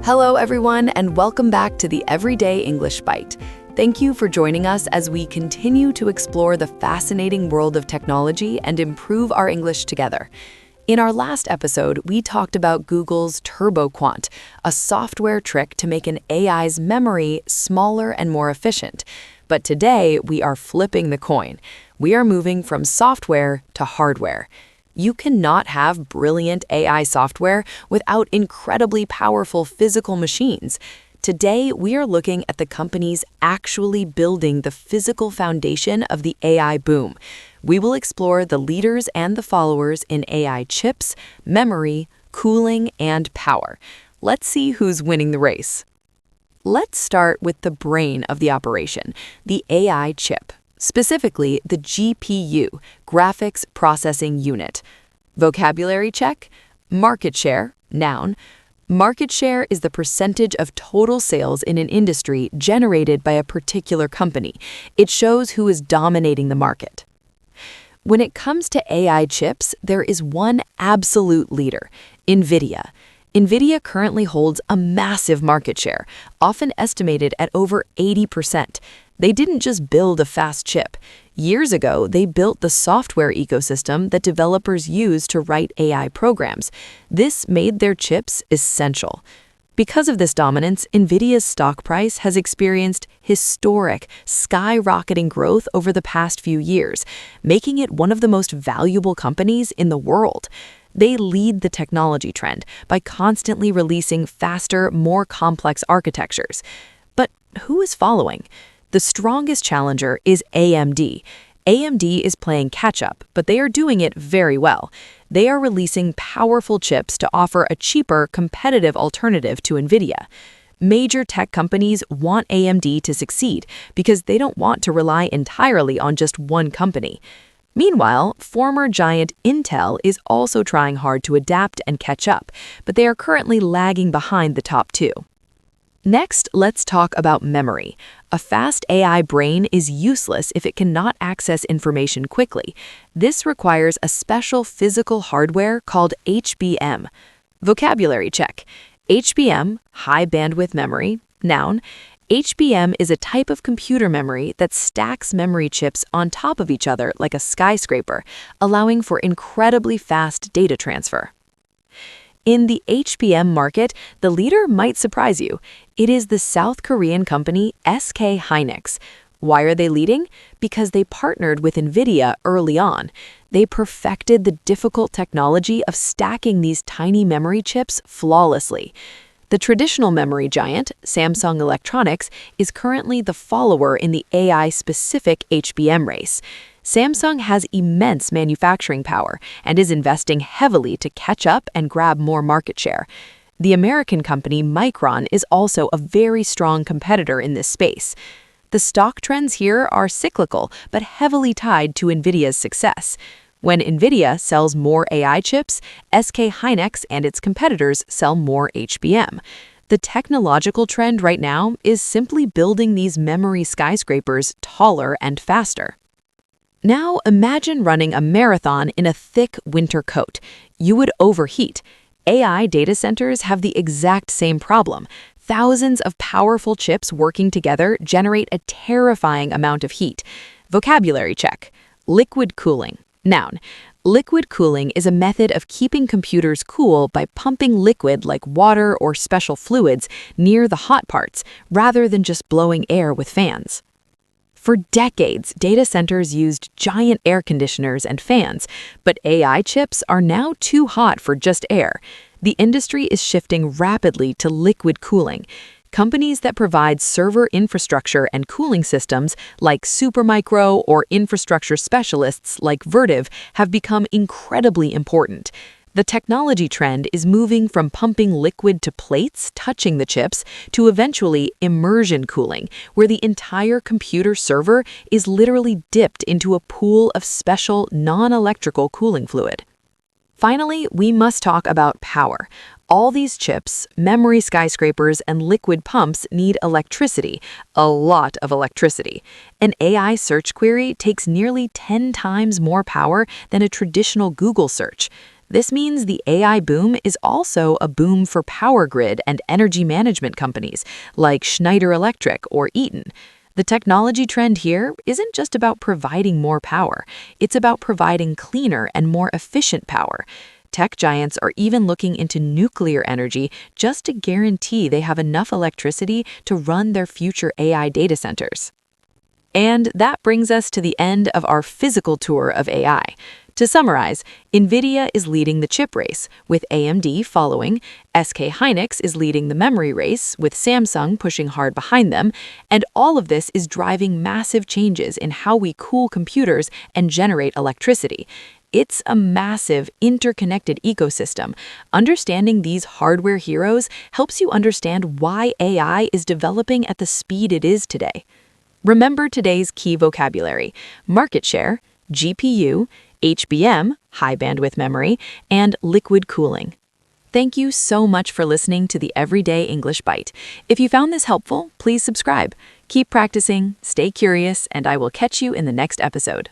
Hello, everyone, and welcome back to the Everyday English Bite. Thank you for joining us as we continue to explore the fascinating world of technology and improve our English together. In our last episode, we talked about Google's TurboQuant, a software trick to make an AI's memory smaller and more efficient. But today, we are flipping the coin. We are moving from software to hardware. You cannot have brilliant AI software without incredibly powerful physical machines. Today, we are looking at the companies actually building the physical foundation of the AI boom. We will explore the leaders and the followers in AI chips, memory, cooling, and power. Let's see who's winning the race. Let's start with the brain of the operation, the AI chip. Specifically, the GPU, Graphics Processing Unit. Vocabulary check. Market share, noun. Market share is the percentage of total sales in an industry generated by a particular company. It shows who is dominating the market. When it comes to AI chips, there is one absolute leader, Nvidia. Nvidia currently holds a massive market share, often estimated at over 80%. They didn't just build a fast chip. Years ago, they built the software ecosystem that developers use to write AI programs. This made their chips essential. Because of this dominance, Nvidia's stock price has experienced historic, skyrocketing growth over the past few years, making it one of the most valuable companies in the world. They lead the technology trend by constantly releasing faster, more complex architectures. But who is following? The strongest challenger is AMD. AMD is playing catch-up, but they are doing it very well. They are releasing powerful chips to offer a cheaper, competitive alternative to Nvidia. Major tech companies want AMD to succeed because they don't want to rely entirely on just one company. Meanwhile, former giant Intel is also trying hard to adapt and catch up, but they are currently lagging behind the top two. Next, let's talk about memory. A fast AI brain is useless if it cannot access information quickly. This requires a special physical hardware called HBM. Vocabulary check. HBM, high bandwidth memory, noun. HBM is a type of computer memory that stacks memory chips on top of each other like a skyscraper, allowing for incredibly fast data transfer. In the HBM market, the leader might surprise you. It is the South Korean company SK Hynix. Why are they leading? Because they partnered with Nvidia early on. They perfected the difficult technology of stacking these tiny memory chips flawlessly. The traditional memory giant, Samsung Electronics, is currently the follower in the AI-specific HBM race. Samsung has immense manufacturing power and is investing heavily to catch up and grab more market share. The American company Micron is also a very strong competitor in this space. The stock trends here are cyclical but heavily tied to Nvidia's success. When Nvidia sells more AI chips, SK Hynix and its competitors sell more HBM. The technological trend right now is simply building these memory skyscrapers taller and faster. Now imagine running a marathon in a thick winter coat. You would overheat. AI data centers have the exact same problem. Thousands of powerful chips working together generate a terrifying amount of heat. Vocabulary check. Liquid cooling. Noun. Liquid cooling is a method of keeping computers cool by pumping liquid like water or special fluids near the hot parts, rather than just blowing air with fans. For decades, data centers used giant air conditioners and fans, but AI chips are now too hot for just air. The industry is shifting rapidly to liquid cooling. Companies that provide server infrastructure and cooling systems like Supermicro or infrastructure specialists like Vertiv have become incredibly important. The technology trend is moving from pumping liquid to plates touching the chips to eventually immersion cooling, where the entire computer server is literally dipped into a pool of special non-electrical cooling fluid. Finally, we must talk about power. All these chips, memory skyscrapers, and liquid pumps need electricity, a lot of electricity. An AI search query takes nearly 10 times more power than a traditional Google search. This means the AI boom is also a boom for power grid and energy management companies like Schneider Electric or Eaton. The technology trend here isn't just about providing more power, it's about providing cleaner and more efficient power. Tech giants are even looking into nuclear energy just to guarantee they have enough electricity to run their future AI data centers. And that brings us to the end of our physical tour of AI. To summarize, Nvidia is leading the chip race, with AMD following, SK Hynix is leading the memory race, with Samsung pushing hard behind them, and all of this is driving massive changes in how we cool computers and generate electricity. It's a massive, interconnected ecosystem. Understanding these hardware heroes helps you understand why AI is developing at the speed it is today. Remember today's key vocabulary: market share, GPU, HBM, high bandwidth memory, and liquid cooling. Thank you so much for listening to the Everyday English Bite. If you found this helpful, please subscribe. Keep practicing, stay curious, and I will catch you in the next episode.